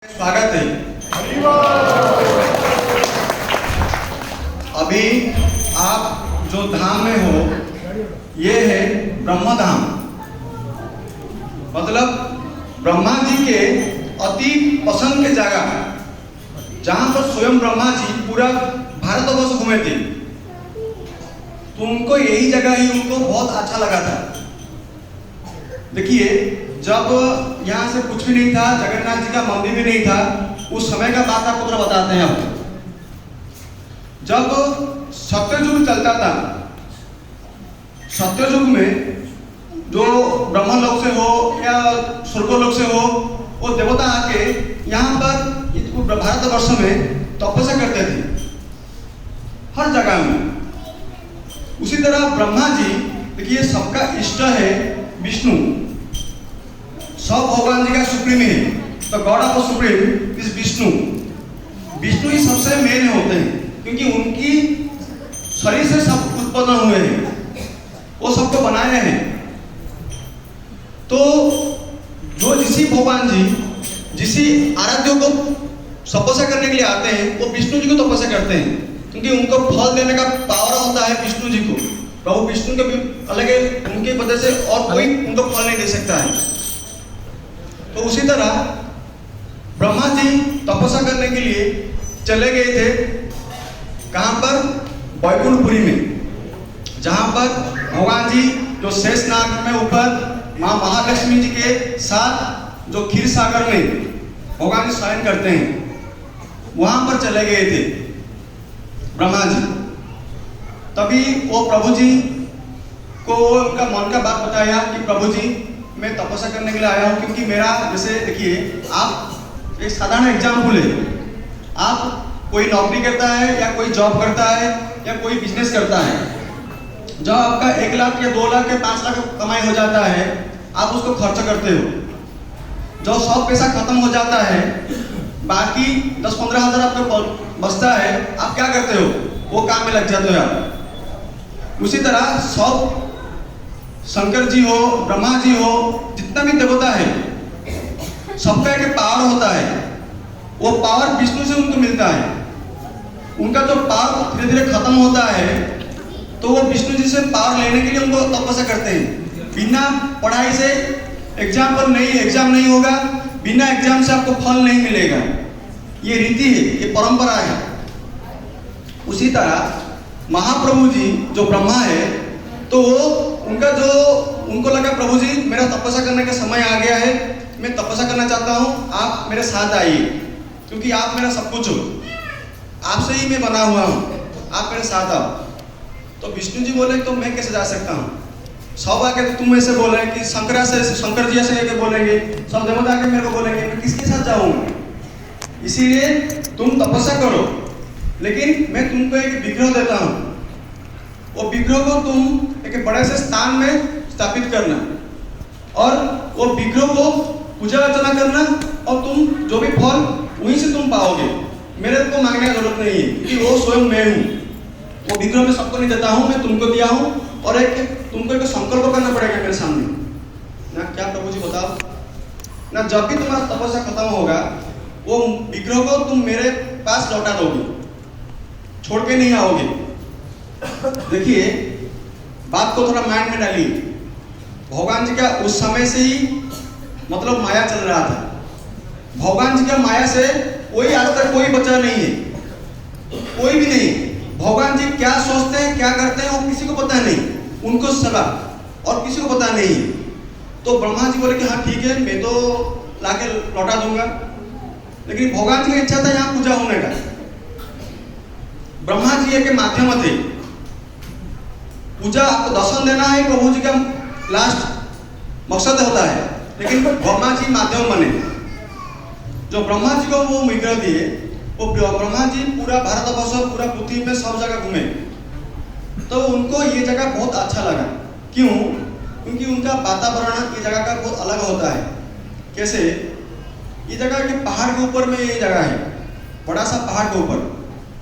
स्वागत है। अभी आप जो धाम में हो ये है ब्रह्म धाम, मतलब ब्रह्मा जी के अति पसंद के जगह जहां पर स्वयं ब्रह्मा जी पूरा भारतवर्ष घूमे थे। तो उनको यही जगह ही उनको बहुत अच्छा लगा था। देखिए, जब यहाँ से कुछ भी नहीं था, जगन्नाथ जी का मंदिर भी नहीं था, उस समय का बात आपको थोड़ा बताते हैं। आप जब सत्ययुग चलता था, सत्ययुग में जो ब्रह्मलोक से हो या स्वर्गलोक से हो, वो देवता आके यहाँ पर भारतवर्ष में तपस्या करते थे हर जगह में। उसी तरह ब्रह्मा जी, देखिए, सबका इष्ट है विष्णु, सब भगवान जी का सुप्रीम है। तो god of supreme is Vishnu. Vishnu ही सबसे मेन होते हैं, क्योंकि उनकी शरीर से सब उत्पन्न हुए हैं, वो सबको बनाए हैं। तो जो ऋषि भगवान जी जिसी आराध्य को तपस्या करने के लिए आते हैं, वो विष्णु जी को तपस्या करते हैं, क्योंकि उनको फल देने का पावर होता है विष्णु जी को। प्रभु विष्णु के भी अलग है, उनकी वजह से और कोई उनको फल नहीं दे सकता है। तो उसी तरह ब्रह्मा जी तपस्या करने के लिए चले गए थे, कहां पर? वैकुंठपुरी में, जहां पर भगवान जी जो शेषनाग में ऊपर मां महालक्ष्मी जी के साथ जो क्षीर सागर में भगवान जी शयन करते हैं, वहां पर चले गए थे ब्रह्मा जी। तभी वो प्रभु जी को उनका मन का बात बताया कि प्रभु जी, मैं तपस्या करने के लिए आया हूँ, क्योंकि मेरा, जैसे देखिए, आप एक साधारण एग्जाम्पल है, आप कोई नौकरी करता है या कोई जॉब करता है या कोई बिजनेस करता है। जब आपका 1 लाख या 2 लाख या 5 लाख कमाई हो जाता है, आप उसको खर्च करते हो। जब सब पैसा खत्म हो जाता है, बाकी 10-15 हज़ार आपको बचता है, आप क्या करते हो? वो काम में लग जाते हो आप। उसी तरह सब, शंकर जी हो, ब्रह्मा जी हो, जितना भी देवता है, सबका एक पावर होता है। वो पावर विष्णु से उनको मिलता है। उनका जो पावर धीरे धीरे खत्म होता है, तो वो विष्णु जी से पावर लेने के लिए उनको तपस्या करते हैं। बिना पढ़ाई से एग्जाम नहीं होगा, बिना एग्जाम से आपको फल नहीं मिलेगा। ये रीति है, ये परंपरा है। उसी तरह महाप्रभु जी जो ब्रह्मा है, तो वो उनका जो, उनको लगा प्रभु जी मेरा तपस्या करने का समय आ गया है, मैं तपस्या करना चाहता हूँ, आप मेरे साथ आइए, क्योंकि आप मेरा सब कुछ हो, आपसे ही मैं बना हुआ हूँ, आप मेरे साथ आओ। तो विष्णु जी बोले, तो मैं कैसे जा सकता हूँ? सब आके तुम ऐसे बोल रहे कि शंकर जी ऐसे बोलेंगे, सब देवता आके मेरे को बोलेंगे, मैं किसके साथ जाऊँगा? इसीलिए तुम तपस्या करो, लेकिन मैं तुमको एक विग्रह देता हूँ। वो विग्रह को तुम एक बड़े से स्थान में स्थापित करना, और वो विग्रह को पूजा अर्चना करना, और तुम जो भी फल वहीं से तुम पाओगे। मेरे को मांगने की जरूरत नहीं है, क्योंकि वो स्वयं मैं हूँ। वो विग्रह मैं सबको नहीं देता हूँ, मैं तुमको दिया हूँ। और तुमको एक संकल्प करना पड़ेगा मेरे सामने ना। क्या प्रभु जी बताओ ना, जब भी तुम्हारा तपस्या खत्म होगा, वो विग्रह को तुम मेरे पास लौटा दोगे, छोड़ के नहीं आओगे। देखिए, बात को थोड़ा माइंड में डालिए। भगवान जी का उस समय से ही मतलब माया चल रहा था। भगवान जी का माया से कोई आज तक कोई बचा नहीं है, कोई भी नहीं। भगवान जी क्या सोचते हैं, क्या करते हैं, वो किसी को पता नहीं, उनको सला और किसी को पता नहीं। तो ब्रह्मा जी बोले कि हाँ ठीक है, मैं तो लाके लौटा दूंगा। लेकिन भगवान जी की इच्छा था यहाँ पूजा होने का। ब्रह्मा जी के माध्यम थे, पूजा आपको दर्शन देना है, प्रभु जी का लास्ट मकसद होता है। लेकिन ब्रह्मा जी माध्यम बने। जो ब्रह्मा जी को वो विग्रह दिए, वो ब्रह्मा जी पूरा भारतवर्ष, पूरा पृथ्वी में सब जगह घूमे। तो उनको ये जगह बहुत अच्छा लगा। क्यों? क्योंकि उनका वातावरण ये जगह का बहुत अलग होता है। कैसे? ये जगह के पहाड़ के ऊपर में ये जगह है, बड़ा सा पहाड़ के ऊपर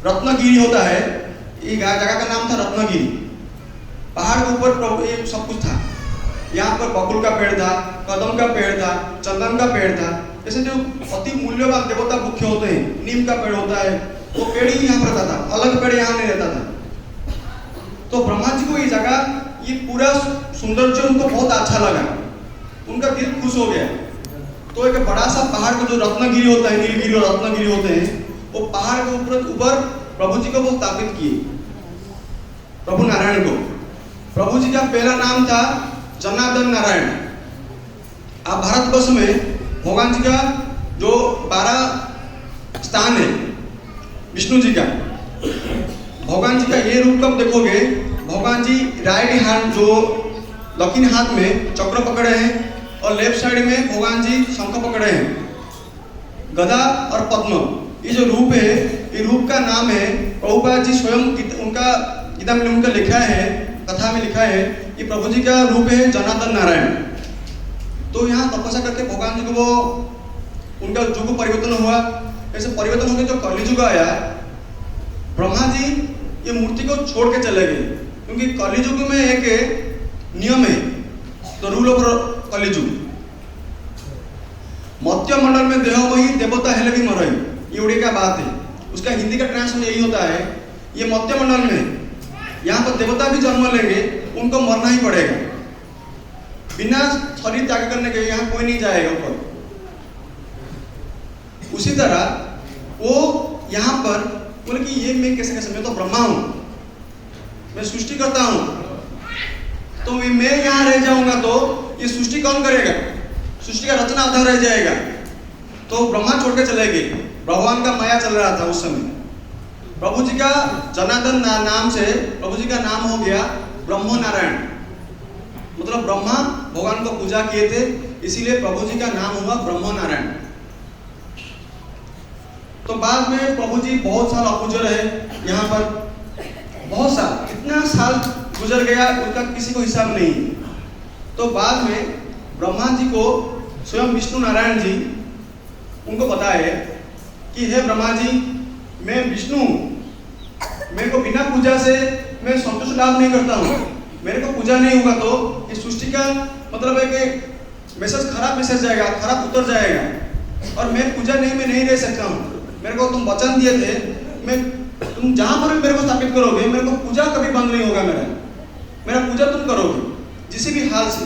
रत्नगिरी होता है। ये जगह का नाम था रत्नगिरी। पहाड़ के ऊपर ये सब कुछ था। यहाँ पर बकुल का पेड़ था, कदम का पेड़ था, चंदन का पेड़ था, जैसे जो अति मूल्यवान देवता मुख्य होते हैं, नीम का पेड़ होता है, वो पेड़ ही यहाँ पर रहता था, अलग पेड़ यहाँ नहीं रहता था। तो ब्रह्मा जी को ये जगह, ये पूरा सौंदर्य उनको बहुत अच्छा लगा, उनका दिल खुश हो गया। तो एक बड़ा सा पहाड़ को, जो रत्नगिरी होता है, नीलगिरी और रत्नगिरी होते हैं, वो पहाड़ के ऊपर प्रभु जी को वो स्थापित किए, प्रभु नारायण को। प्रभु जी का पहला नाम था जनार्दन नारायण। आप भारतवर्ष में भगवान जी का जो 12 स्थान है विष्णु जी का, भगवान जी का ये रूप कब देखोगे, भगवान जी राइट हैंड जो दक्षिण हाथ में चक्र पकड़े हैं और लेफ्ट साइड में भगवान जी शंख पकड़े हैं, गदा और पद्म। ये जो रूप है, ये रूप का नाम है, प्रभुपाद जी स्वयं उनका गीता में उनका लिखा है, कथा में लिखा है, ये प्रभु जी का रूप है जनार्दन नारायण। तो यहाँ तपस्या करके भगवान जी को वो उनका युग परिवर्तन हुआ। ऐसे परिवर्तन होकर जो कलियुग आया, ब्रह्मा जी ये मूर्ति को छोड़ के चले गए, क्योंकि कलियुग में एक नियम है, द रूल ऑफ कलियुग। मत्स्य मंडल में देह वही देवता हेले भी मरई, ये उड़े का बात है। उसका हिंदी का ट्रांसलेशन यही होता है, ये मत्स्य मंडल में यहाँ पर देवता भी जन्म लेंगे, उनको मरना ही पड़ेगा, बिना शरीर त्याग करने के यहाँ कोई नहीं जाएगा ऊपर। उसी तरह वो यहाँ पर बोले कि ये मैं कैसे कैसे, मैं तो ब्रह्मा हूँ, मैं सृष्टि करता हूँ, तो मैं यहाँ रह जाऊंगा तो ये सृष्टि कौन करेगा, सृष्टि का रचना आधा रह जाएगा। तो ब्रह्मा छोड़ के चले गए, भगवान का माया चल रहा था उस समय। प्रभु जी का जनार्दन नाम से प्रभु जी का नाम हो गया ब्रह्म नारायण, मतलब ब्रह्मा भगवान को पूजा किए थे, इसीलिए प्रभु जी का नाम हुआ ब्रह्म नारायण। तो बाद में प्रभु जी बहुत साल अगुजर है यहाँ पर, बहुत साल, कितना साल गुजर गया उनका किसी को हिसाब नहीं। तो बाद में ब्रह्मा जी को स्वयं विष्णु नारायण जी उनको बताए कि हे ब्रह्मा जी, मैं विष्णु, मेरे को बिना पूजा से मैं संतोष लाभ नहीं करता हूँ, मेरे को पूजा नहीं होगा तो इस सृष्टि का मतलब है कि मैसेज खराब मैसेज जाएगा, खराब उतर जाएगा, और मैं पूजा नहीं, मैं नहीं रह सकता हूँ। मेरे को तुम वचन दिए थे, मैं तुम जहाँ पर भी मेरे को स्थापित करोगे, मेरे को पूजा कभी बंद नहीं होगा, मेरा पूजा तुम करोगे किसी भी हाल से।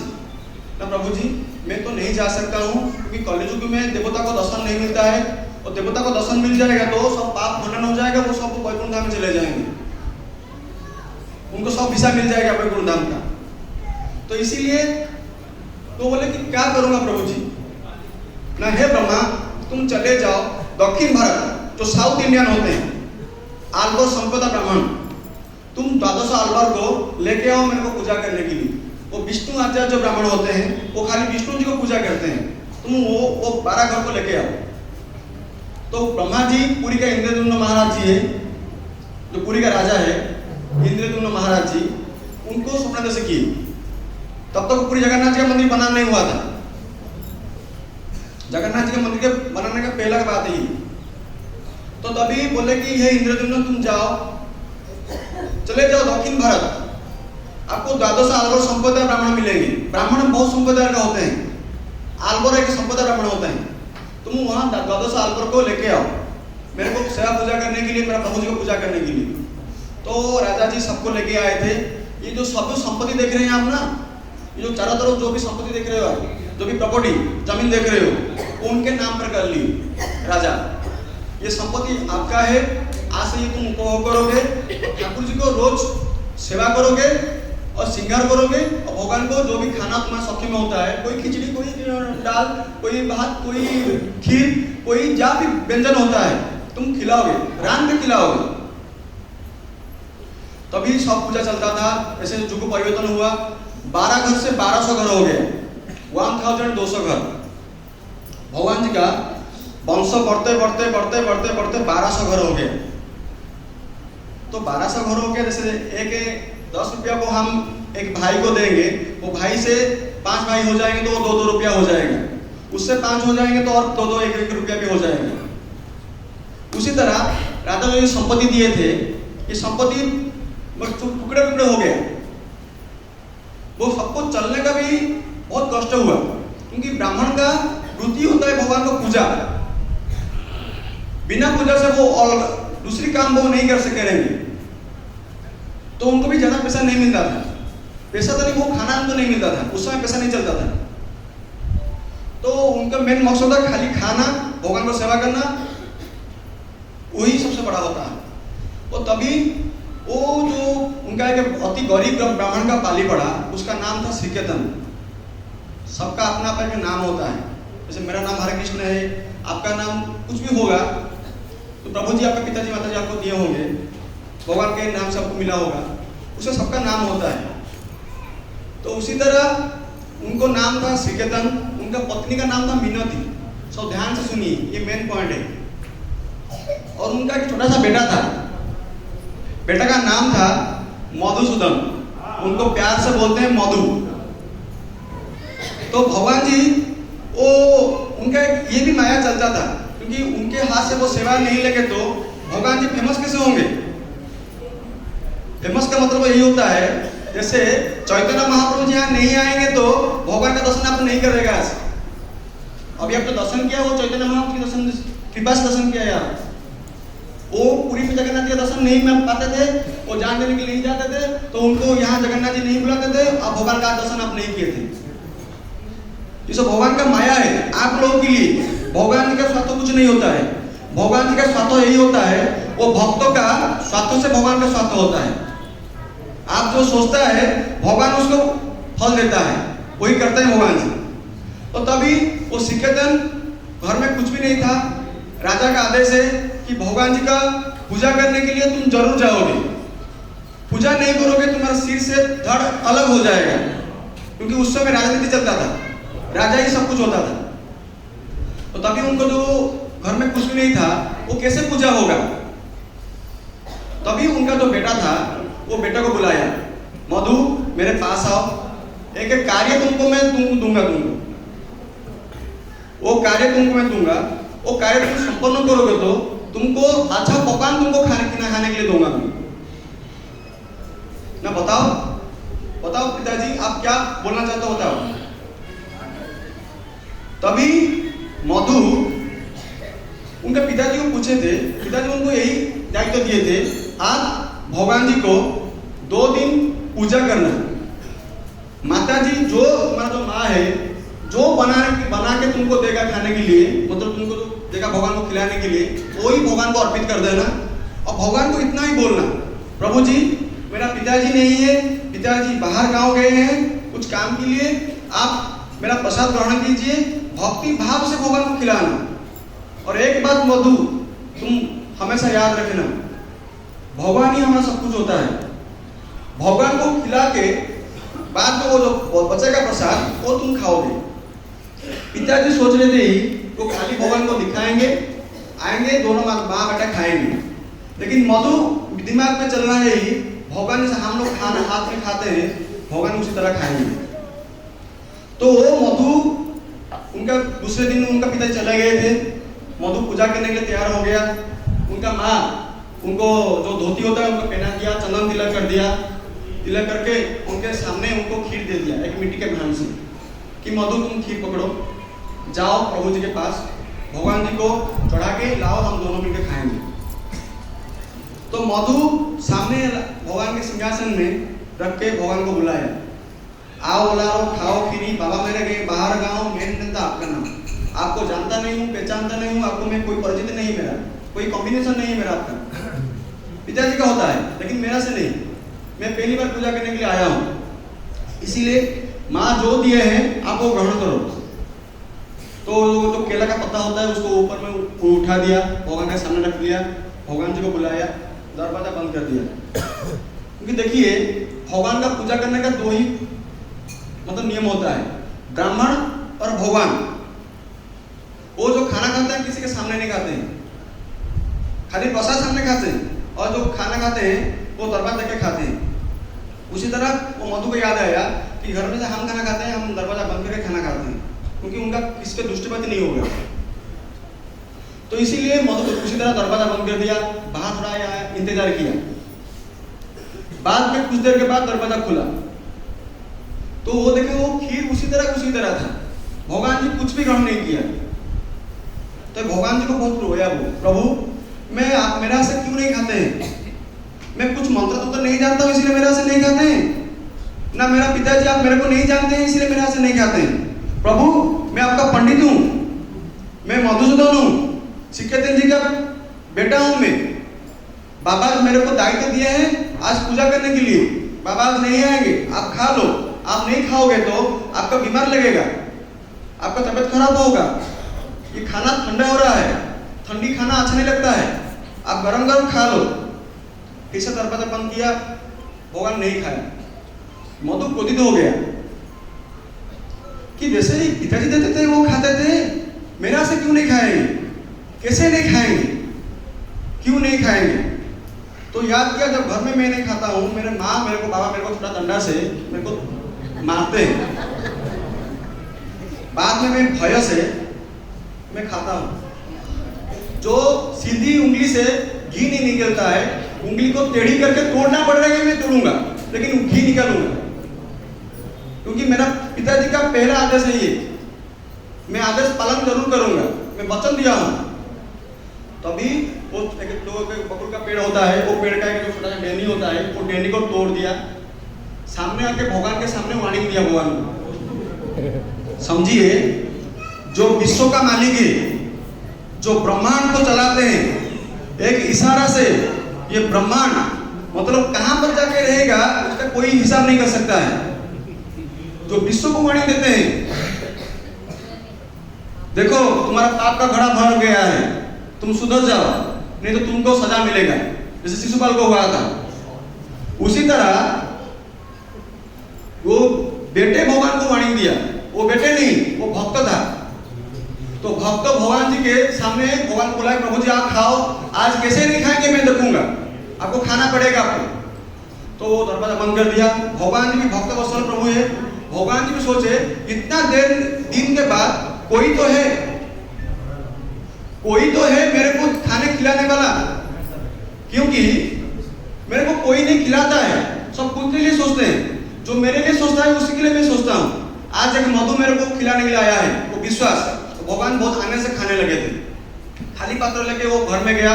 ना प्रभु जी, मैं तो नहीं जा सकता हूँ, क्योंकि कलियुग में देवता को दर्शन नहीं मिलता है, और देवता को दर्शन मिल जाएगा तो सब पाप खंडन हो जाएगा, वो सब वैकुंठ धाम में चले जाएंगे, उनको सब वीसा मिल जाएगा वैकुंठ धाम का। तो इसीलिए तो बोले कि क्या करूंगा प्रभु जी, ना हे ब्रह्मा तुम चले जाओ दक्षिण भारत, जो साउथ इंडियन होते हैं, आल्बर संपदा ब्राह्मण, तुम 12 आल्बर को लेके आओ मेरे को पूजा करने के लिए। वो विष्णु आचार्य जो ब्राह्मण होते हैं, वो खाली विष्णु जी को पूजा करते हैं, तुम वो 12 घर को लेके आओ। तो ब्रह्मा जी पुरी का इंद्रद्युम्न महाराज जी है, जो पुरी का राजा है इंद्रद्युम्न महाराज जी, उनको स्वप्न से किए। तब तक पूरी जगन्नाथ जी का मंदिर बना नहीं हुआ था, जगन्नाथ जी के मंदिर के बनाने का पहला बात ही। तो तभी बोले कि हे इंद्रद्युम्न तुम जाओ, चले जाओ दक्षिण भारत, आपको 12 आल्बर संप्रदाय ब्राह्मण मिलेंगे। ब्राह्मण बहुत संप्रदाय का होते हैं, आल्बर एक संप्रदाय ब्राह्मण होते हैं। तुम वहाँ 12 आल्बर को लेके आओ मेरे को सेवा पूजा करने के लिए, मेरा प्रभु जी को पूजा करने के लिए। तो राजा जी सबको लेके आए थे। ये जो सब संपत्ति देख रहे हैं आप ना, ये जो चारों तरफ जो भी संपत्ति देख रहे हो आप, जो भी प्रॉपर्टी जमीन देख रहे हो, उनके नाम पर कर ली राजा, ये संपत्ति आपका है, आज से ये तुम उपभोग करोगे, ठाकुर जी को रोज सेवा करोगे और श्रृंगार करोगे, और भगवान को जो भी खाना तुम्हारा सखी में होता है, कोई खिचड़ी, कोई दाल, कोई भात, कोई खीर, कोई जहाँ भी व्यंजन होता है तुम खिलाओगे, रान में खिलाओगे। तभी सब पूजा चलता था। ऐसे युग परिवर्तन हुआ, 12 घर से 1200 घर हो गए, 1200 घर। भगवान जी का वंश बढ़ते बढ़ते बढ़ते बढ़ते बढ़ते 1200 घर हो गए। तो 1200 घर हो गया, जैसे एक 10 रुपया को हम एक भाई को देंगे, वो भाई से 5 भाई हो जाएंगे तो वो 2-2 रुपया हो जाएगा, उससे 5 हो जाएंगे तो और 2-2 1-1 रुपया भी हो जाएगा। उसी तरह राजा ने संपत्ति दिए थे, ये संपत्ति टुकड़े टुकड़े हो गया। वो सबको चलने का भी बहुत कष्ट हुआ, क्योंकि ब्राह्मण का वृत्ति होता है भगवान को पूजा। बिना पूजा से वो और दूसरी काम वो नहीं कर सकेंगे। तो उनको भी ज्यादा पैसा नहीं मिलता था। पैसा तो नहीं, वो खाना उनको नहीं मिलता था, उस समय पैसा नहीं चलता था। तो उनका मेन मकसद था खाली खाना, भगवान को सेवा करना, वही सबसे बड़ा होता है। और तभी वो जो उनका एक अति गरीब ब्राह्मण का पाली पड़ा, उसका नाम था श्रीकेतन। सबका अपना अपना एक नाम होता है। जैसे मेरा नाम हरे कृष्ण है, आपका नाम कुछ भी होगा, तो प्रभु जी आपके पिताजी माताजी आपको दिए होंगे, भगवान के नाम से आपको मिला होगा, उसमें सबका नाम होता है। तो उसी तरह उनको नाम था श्रीकेतन, उनका पत्नी का नाम था मीनती। सब ध्यान से सुनिए, ये मेन पॉइंट है। और उनका एक छोटा सा बेटा था, बेटा का नाम था मधुसूदन, उनको प्यार से बोलते हैं मधु। तो भगवान जी वो उनका ये भी माया चलता था, क्योंकि उनके हाथ से वो सेवा नहीं लेंगे तो भगवान जी फेमस कैसे होंगे। फेमस का मतलब यही होता है, जैसे चैतन्य महाप्रभु जी यहाँ नहीं आएंगे तो भगवान का दर्शन आप नहीं करेगा। अभी आप तो दर्शन किया, वो चैतन्य महाप्रभु के दर्शन कृपा से दर्शन किया यार। वो पूरी में जगन्नाथ जी का दर्शन नहीं कर पाते थे, वो जान देने के लिए नहीं जाते थे, तो उनको यहाँ जगन्नाथ जी नहीं बुलाते थे, और भगवान का दर्शन आप नहीं किए थे। ये सब भगवान का माया है आप लोगों के लिए। भगवान जी का स्वार्थ कुछ नहीं होता है। भगवान जी का स्वार्थ यही होता है, वो भक्तों का स्वार्थों से भगवान का स्वार्थ होता है। आप जो सोचता है भगवान उसको फल देता है, वही करते हैं भगवान जी। तो तभी वो श्रीकेतन घर में कुछ भी नहीं था, राजा का आदेश है कि भगवान जी का पूजा करने के लिए तुम जरूर जाओगे। पूजा नहीं करोगे तुम्हारा सिर से धड़ अलग हो जाएगा, क्योंकि उस समय राजनीति चलता था, राजा ही सब कुछ होता था। तो तभी उनको जो घर में कुछ भी नहीं था, वो कैसे पूजा होगा। तभी उनका जो बेटा था, वो बेटा को बुलाया, मधु मेरे पास आओ, एक एक कार्य तुमको मैं दूंगा तुमको, वो कार्य तुमको मैं दूंगा, वो कार्य तुम संपन्न करोगे तो तुमको अच्छा पकवान तुमको खाने के लिए दूंगा ना। बताओ बताओ पिताजी आप क्या बोलना चाहते हो, बताओ। तभी मधु उनके पिताजी को पूछे थे, पिताजी उनको यही दायित्व दिए थे, आप भगवान जी को 2 दिन पूजा करना। माता जी जो तुम्हारा जो माँ है, जो बना के तुमको देगा खाने के लिए, मतलब तुमको देगा भगवान को खिलाने के लिए, वही भगवान को अर्पित कर देना। और भगवान को इतना ही बोलना, प्रभु जी मेरा पिताजी नहीं है, पिताजी बाहर गांव गए हैं कुछ काम के लिए, आप मेरा प्रसाद ग्रहण कीजिए, भक्ति भाव से भगवान को खिलाना। और एक बात मधु तुम हमेशा याद रखना, भगवान ही हमारा सब कुछ होता है। भगवान को खिला के बाद में वो जो बचेगा प्रसाद वो तुम खाओगे। पिताजी सोच रहे थे वो खाली भगवान को दिखाएंगे, आएंगे दोनों माँ बेटा खाएंगे, लेकिन मधु दिमाग में चल रहा है ही भगवान जैसे हम लोग खाना हाथ में खाते हैं, भगवान उसी तरह खाएंगे। तो वो मधु उनका दूसरे दिन उनका पिताजी चले गए थे, मधु पूजा करने के लिए तैयार हो गया। उनका माँ उनको जो धोती होता है उनको पहना दिया, चंदन तिलक कर दिया, तिलक करके उनके सामने उनको खीर दे दिया एक मिट्टी के भांड से, कि मधु तुम खीर पकड़ो, जाओ प्रभु जी के पास, भगवान जी को चढ़ा के लाओ, हम दोनों मिलकर खाएंगे। तो मधु सामने भगवान के सिंहासन में रख के भगवान को बुलाया, आओ बुलाओ खाओ खीरी, बाबा मेरे गए बाहर गाँव, मेन जनता आपका नाम, आपको जानता नहीं हूँ, पहचानता नहीं हूँ, आपको मैं कोई परिचित नहीं, मेरा कोई कॉम्बिनेशन नहीं है मेरा आपका। पिताजी का होता है लेकिन मेरा से नहीं, मैं पहली बार पूजा करने के लिए आया हूँ, इसीलिए माँ जो दिए हैं आप वो ग्रहण करो। तो जो केला का पत्ता होता है उसको ऊपर में उठा दिया, भगवान के सामने रख दिया, भगवान जी को बुलाया, दरवाजा बंद कर दिया। क्योंकि देखिए भगवान का पूजा करने का 2 ही मतलब नियम होता है, ब्राह्मण और भगवान। वो जो खाना खाते हैं किसी के सामने नहीं खाते हैं, खाली प्रसाद सामने खाते हैं, और जो खाना खाते हैं वो दरवाजा के खाते हैं। उसी तरह वो मधु को याद आया कि घर में से हम खाना खाते हैं, हम दरवाजा बंद करके खाना खाते हैं, क्योंकि उनका किसी पे दृष्टिपति नहीं होगा। तो इसीलिए मधु उसी तरह दरवाजा बंद कर दिया, बाहर थोड़ा इंतजार किया, बाद में कुछ देर के बाद दरवाजा खुला, तो वो देखे वो खीर उसी तरह था, भगवान जी कुछ भी ग्रहण नहीं किया। तो भगवान जी को बहुत रोया वो, प्रभु मैं आप मेरा से क्यों नहीं खाते हैं? मैं कुछ मंत्र तो नहीं जानता हूँ इसलिए मेरा से नहीं खाते हैं, ना मेरा पिताजी आप मेरे को नहीं जानते हैं इसलिए मेरा से नहीं खाते हैं। प्रभु मैं आपका पंडित हूँ, मैं मधुसूदन हूँ, सिकंदर जी का बेटा हूँ मैं। बाबा मेरे को दायित्व दिए हैं आज पूजा करने के लिए, बाबा आज नहीं आएंगे, आप खा लो। आप नहीं खाओगे तो आपका बीमार लगेगा, आपका तबीयत खराब होगा। ये खाना ठंडा हो रहा है, ठंडी खाना अच्छा नहीं लगता है, आप गरम गरम खा लो। ऐसा दरवाजा बंद किया, भगवान नहीं खाया। मधु क्रोधित हो गया कि जैसे ही पिताजी देते थे वो खाते थे, मेरा से क्यों नहीं खाएंगे? कैसे नहीं खाएंगे? क्यों नहीं खाएंगे? तो याद किया जब घर में मैं नहीं खाता हूँ, मेरे माँ मेरे को बाबा मेरे को थोड़ा डंडा से मेरे को मारते हैं, बाद में मैं भय से मैं खाता हूँ। जो सीधी उंगली से घी नहीं निकलता है, उंगली को टेढ़ी करके तोड़ना पड़ रहा है, मैं तोड़ूंगा लेकिन घी निकालूंगा, क्योंकि मेरा पिताजी का पहला आदेश है ये, मैं आदेश पालन जरूर करूंगा, मैं वचन दिया हूं। तभी वो एक बकुल का पेड़ होता है, वो पेड़ का एक जो छोटा सा टहनी होता है, वो टहनी को तोड़ दिया, सामने आके भगवान के सामने वार्निंग दिया भगवान को। समझिए जो विश्व का मालिक है, जो ब्रह्मांड को चलाते हैं, एक इशारा से ये ब्रह्मांड मतलब कहां पर जाके रहेगा उसका कोई हिसाब नहीं कर सकता है। जो विश्व को वार्निंग देते हैं, देखो तुम्हारा पाप का घड़ा भर गया है, तुम सुधर जाओ नहीं तो तुमको सजा मिलेगा, जैसे शिशुपाल को हुआ था। उसी तरह वो बेटे भगवान को वार्निंग दिया, वो बेटे नहीं वो भक्त था। तो भक्त भगवान जी के सामने भगवान बोला प्रभु जी आप खाओ, आज कैसे नहीं खाएंगे मैं देखूंगा, आपको खाना पड़ेगा आपको। तो वो दरवाजा बंद कर दिया। भगवान जी भी भक्त वत्सल प्रभु है, भगवान जी भी सोचे इतना देर दिन के बाद कोई तो है, कोई तो है मेरे को खाने खिलाने वाला, क्योंकि मेरे को कोई नहीं खिलाता है, सब खुद के लिए सोचते हैं, जो मेरे लिए सोचता है उसी के लिए मैं सोचता हूँ। आज एक मधु मेरे को खिलाने के लिए आया है, वो विश्वास। तो भगवान बहुत आने से खाने लगे थे, खाली पात्र लेके वो घर में गया,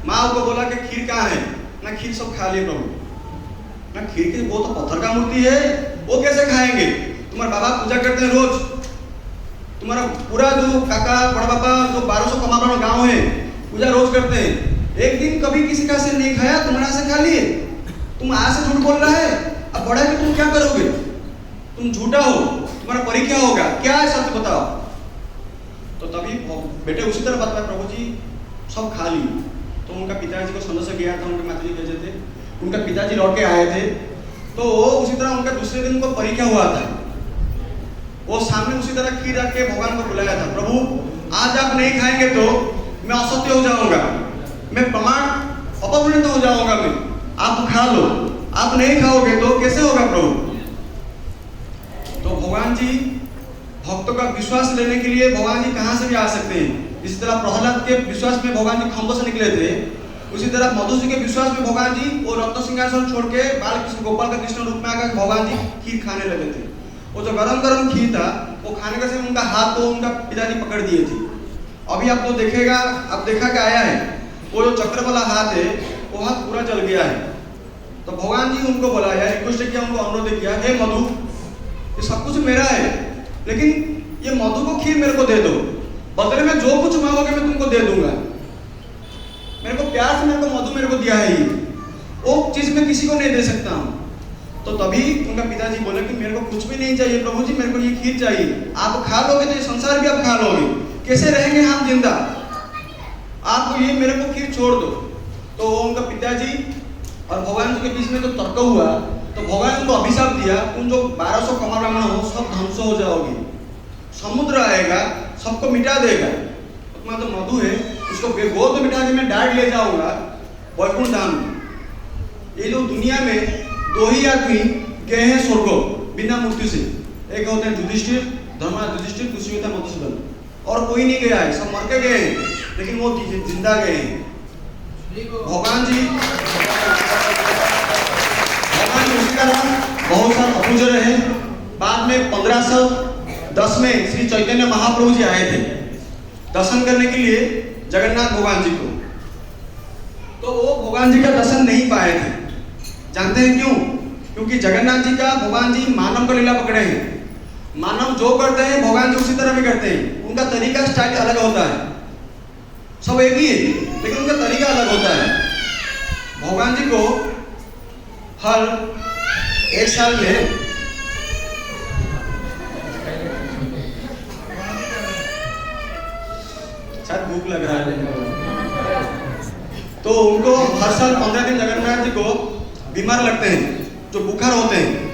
माँ को बोला कि खीर कहाँ है, ना खीर सब खा लिए प्रभु, ना खीर की वो तो पत्थर का मूर्ति है, वो कैसे खाएंगे? तुम्हारे बाबा पूजा करते हैं रोज, तुम्हारा पूरा जो काका बड़ा पापा जो 1200 कमाबड़ा गांव है पूजा रोज करते हैं, एक दिन कभी किसी का से नहीं खाया, तुम्हारा से खा लिए। तुम आज से झूठ बोल रहा है, अब बड़ा है तुम क्या करोगे? तुम झूठा हो, तुम्हारा परीक्षा होगा, क्या है सत्य बताओ। तो तभी बेटे उसी तरह बताया प्रभु जी सब खा ली। तो उनका पिताजी को संदेश गया था, उनके माताजी भेजे थे, उनका पिताजी लौट के आए थे। तो उसी तरह उनका दूसरे दिन उनको परीक्षा हुआ था, वो सामने उसी तरह खीर रख के भगवान को बुलाया था, प्रभु आज आप नहीं खाएंगे तो मैं असत्य हो जाऊंगा, मैं प्रमाण अपमानित हो जाऊंगा, मैं आप खा लो, आप नहीं खाओगे तो कैसे होगा प्रभु? तो भगवान जी भक्तों का विश्वास लेने के लिए भगवान जी कहां से भी आ सकते हैं। इसी तरह प्रहलाद के विश्वास में भगवान जी खंभों से निकले थे, उसी तरह मधु जी के विश्वास में भगवान जी वो रत्न सिंहासन छोड़ के बाल कृष्ण गोपाल का कृष्ण रूप में आकर भगवान जी खीर खाने लगे थे। वो जो गरम गरम खीर था वो खाने का से उनका हाथ तो उनका पिताजी पकड़ दिए थे। अभी आप तो देखेगा, अब देखा क्या आया है, वो जो चक्र वाला हाथ है वो हाथ पूरा जल गया है। तो भगवान जी उनको बुलाया, रिक्वेस्ट किया, उनको अनुरोध किया, हे मधु ये सब कुछ मेरा है, लेकिन ये मधु को खीर मेरे को दे दो, बदले में जो कुछ मांगोगे मैं तुमको दे दूंगा। मेरे को प्यार से मेरे को मधु मेरे को दिया है, ये वो चीज मैं किसी को नहीं दे सकता हूँ। तो तभी उनका पिताजी बोले कि मेरे को कुछ भी नहीं चाहिए प्रभु जी, मेरे को ये खीर चाहिए, आप खा लोगे तो ये संसार भी आप खा लोगे, कैसे रहेंगे हम जिंदा, आप ये मेरे को खीर छोड़ दो। तो उनका पिताजी और भगवान जी के बीच में तो तर्क हुआ, तो भगवान उनको अभिशाप दिया, तुम जो 1200 कमर ब्राह्मण हो सब ध्वंस हो जाओगे, समुद्र आएगा सबको मिटा देगा। तुम्हारा तो मधु है उसको गोद मिटा के मैं डायरेक्ट ले जाऊंगा वैकुंठ धाम। ये जो दुनिया में दो ही आदमी गए हैं स्वर्ग बिना मृत्यु से, एक होते हैं युधिष्ठिर, धर्मराज युधिष्ठिर, दूसरी होता है मधुसूदन, और कोई नहीं गया है, सब मर के गए हैं, लेकिन वो जिंदा गए हैं। भगवान जी उसी तरह बहुत सारे अपूजन रहे, बाद में 1500 2010 में श्री चैतन्य महाप्रभु जी आए थे दर्शन करने के लिए जगन्नाथ भगवान जी को। तो वो भगवान जी का दर्शन नहीं पाए थे। जानते हैं क्यों? क्योंकि जगन्नाथ जी का भगवान जी मानव का लीला पकड़े हैं। मानव जो करते हैं भगवान जी उसी तरह भी करते हैं। उनका तरीका स्टाइल अलग होता है, सब एक ही है लेकिन उनका तरीका अलग होता है। भगवान जी को हर एक साल में शायद भूख लग रहा है, तो उनको हर साल 15 दिन जगन्नाथ जी को बीमार लगते हैं, जो बुखार होते हैं।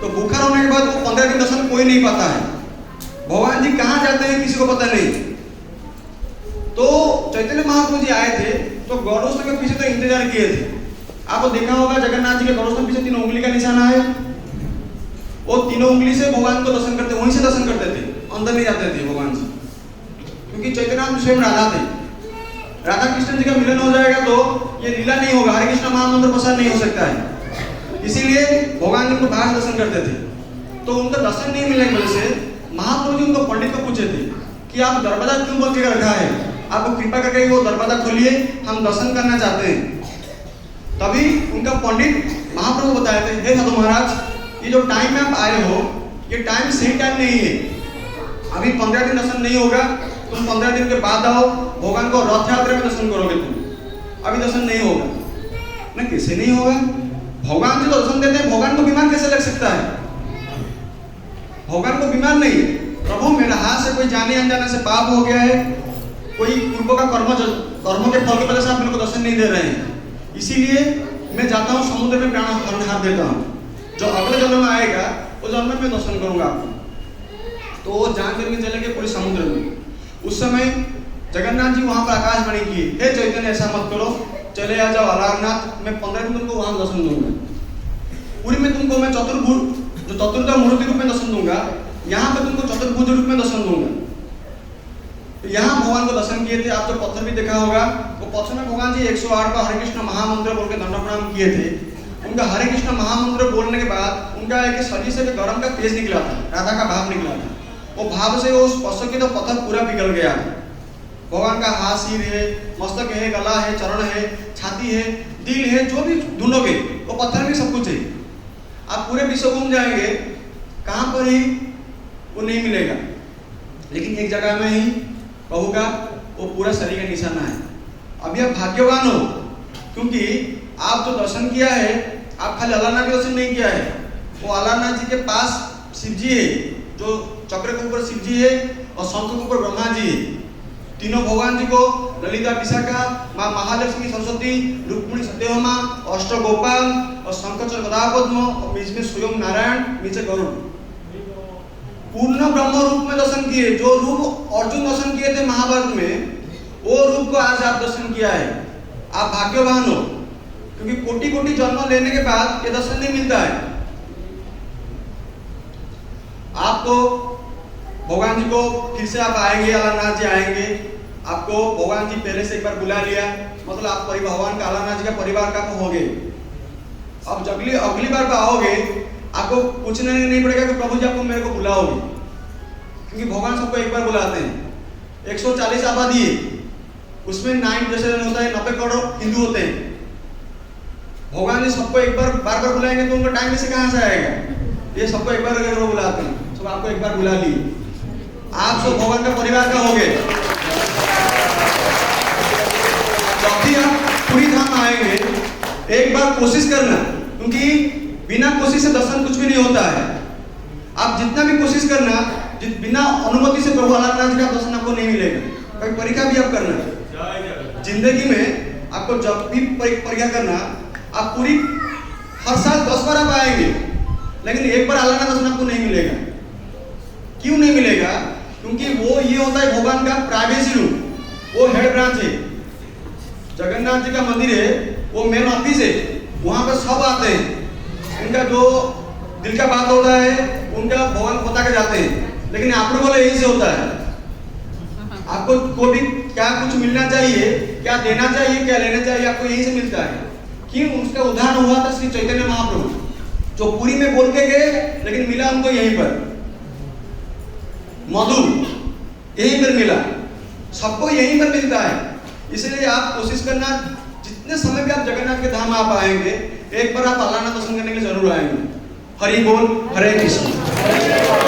तो बुखार होने के बाद वो 15 दिन दर्शन कोई नहीं पाता है। भगवान जी कहाँ जाते हैं किसी को पता नहीं। तो चैतन्य महाप्रभु जी आए थे तो गौरव के पीछे तो इंतजार किए थे। आपको देखा होगा जगन्नाथ जी के गौरव के पीछे 3 उंगली का निशाना है। वो 3 उंगली से भगवान को दर्शन करते, वहीं से दर्शन करते थे, अंदर नहीं जाते थे भगवान जी, क्योंकि चैतन्य स्वयं राधा थे। राधा कृष्ण जी का मिलन हो जाएगा तो ये लीला नहीं होगा, हरे कृष्ण महामंत्र प्रसार नहीं हो सकता है। इसीलिए भगवान जी को बाहर दर्शन करते थे। तो उनका दर्शन नहीं मिलने की वजह से महाप्रभु जी उनको पंडित को पूछे थे कि आप दरवाजा क्यों बंद कर रखा है, आपको कृपा करके वो दरवाजा खोलिए, हम दर्शन करना चाहते हैं। तभी उनका पंडित महाप्रभु बताए थे, हे साधु महाराज, ये जो टाइम में आप आए हो ये टाइम सही टाइम नहीं है। अभी 15 दिन दर्शन नहीं होगा, तुम 15 दिन के बाद आओ, भगवान को रथ यात्रा में दर्शन करोगे तुम, अभी दर्शन नहीं होगा। ना कैसे नहीं होगा? भगवान जी तो दर्शन देते हैं, भगवान को बीमार कैसे लग सकता है? भगवान को बीमार नहीं, प्रभु मेरे हाथ से कोई जाने अनजाने से पाप हो गया है, कोई पूर्व का कर्मों के फल की वजह से आप मेरे को दर्शन नहीं दे रहे हैं, इसीलिए मैं जाता हूँ समुद्र में प्राण हार देता हूँ, जो अगले जन्म में आएगा उस जन्म में मैं दर्शन करूंगा आपको। तो वो जान करके चले गए पूरे समुद्र में। उस समय जगन्नाथ जी वहां पर आकाशवाणी किए, हे चैतन्य ऐसा मत करो, चले आ जाओ अलारनाथ, मैं 15 दिन तुमको वहां दर्शन दूंगा। पूरी में तुमको मैं चतुर्थ मूर्ति रूप में दर्शन दूंगा, यहाँ पे तुमको चतुर्भुज रूप में दर्शन दूंगा। तो यहाँ भगवान को दर्शन किए थे। आप जो पत्थर भी देखा होगा, वो पत्थर में भगवान जी 108 बार हरे कृष्ण महामंत्र बोल के दंड प्रणाम किए थे। उनका हरे कृष्ण महामंत्र बोलने के बाद उनका एक शरीर से गरम का तेज निकला था, राधा का भाव निकला था। वो भाव से वो स्पर्श किया तो पत्थर पूरा पिघल गया। भगवान का हाथ, सिर है, मस्तक है, गला है, चरण है, छाती है, दिल है, जो भी ढूंढोगे वो पत्थर में सब कुछ है। आप पूरे विश्व घूम जाएंगे, कहाँ पर ही वो नहीं मिलेगा, लेकिन एक जगह में ही प्रभु का वो पूरा शरीर का निशाना है। अभी आप भाग्यवान हो, क्योंकि आप जो दर्शन किया है, आप खाली अलारनाथ के दर्शन नहीं किया है। वो अलारनाथ जी के पास शिव जी है, जो चक्र के ऊपर शिव जी है और शंख के ऊपर ब्रह्मा जी है। तीनों भगवान जी को ललिता विशाखा, माँ महालक्ष्मी सरस्वती, रुक्मिणी सत्यभामा, अष्टगोपाल और शंकर गदापद्म और बीच में स्वयं नारायण, नीचे गरुड़, पूर्ण ब्रह्म रूप में दर्शन किए। जो रूप अर्जुन दर्शन किए थे महाभारत में, वो रूप को आज आप दर्शन किया है। आप भाग्यवान हो, क्योंकि कोटि कोटि जन्म लेने के बाद ये दर्शन नहीं मिलता है। आपको भगवान जी को फिर से आप आएंगे, अलारनाथ जी आएंगे, आपको भगवान जी पहले से एक बार बुला लिया, मतलब आप भगवान का अलारनाथ जी का परिवार का हो गए। अब अगली बार आओगे, आपको पूछना नहीं पड़ेगा कि प्रभु जी आपको मेरे को बुलाओगे, क्योंकि भगवान सबको एक बार बुलाते हैं। 140 आबादी है, उसमें 9 जैसे होता है 90 करोड़ हिंदू होते हैं। भगवान जी सबको एक बार बार बुलाएंगे तो उनका टाइम से कहाँ से आएगा? ये सबको एक बार अगर वो बुलाते हैं, सब आपको एक बार बुला लिए, आप सब भगवान का परिवार का हो गए। जब भी आप पूरी धाम आएंगे, एक बार कोशिश करना, क्योंकि बिना कोशिश से दर्शन कुछ भी नहीं होता है। आप जितना भी कोशिश करना, बिना अनुमति से प्रभु अलारनाथ जी का दर्शन आपको नहीं मिलेगा। कभी परीक्षा भी आप करना, जिंदगी में आपको जब भी परीक्षा करना, आप पूरी हर साल 10 बार आप आएंगे, लेकिन एक बार अलारनाथ दर्शन आपको नहीं मिलेगा। क्यों नहीं मिलेगा? क्योंकि वो ये होता है भगवान का प्राइवेसी रूम, वो हेड ब्रांच है। जगन्नाथ जी का मंदिर है, वो मेन ऑफिस है, वहां पर सब आते हैं, उनका जो दिल का बात होता है उनका भगवान बता के जाते हैं। लेकिन अप्रूवल यही से होता है। आपको को भी क्या कुछ मिलना चाहिए, क्या देना चाहिए, क्या लेना चाहिए, आपको यही से मिलता है। क्यों? उसका उदाहरण हुआ था श्री चैतन्य महाप्रभु, जो पुरी में बोल के गए, लेकिन मिला उनको यहीं पर। मधु यहीं पर मिला, सबको यहीं पर मिलता है। इसलिए आप कोशिश करना, जितने समय भी आप जगन्नाथ के धाम आप आएंगे, एक बार आप अल्लाह नाम दर्शन करने के लिए जरूर आएंगे। हरि बोल, हरे कृष्ण।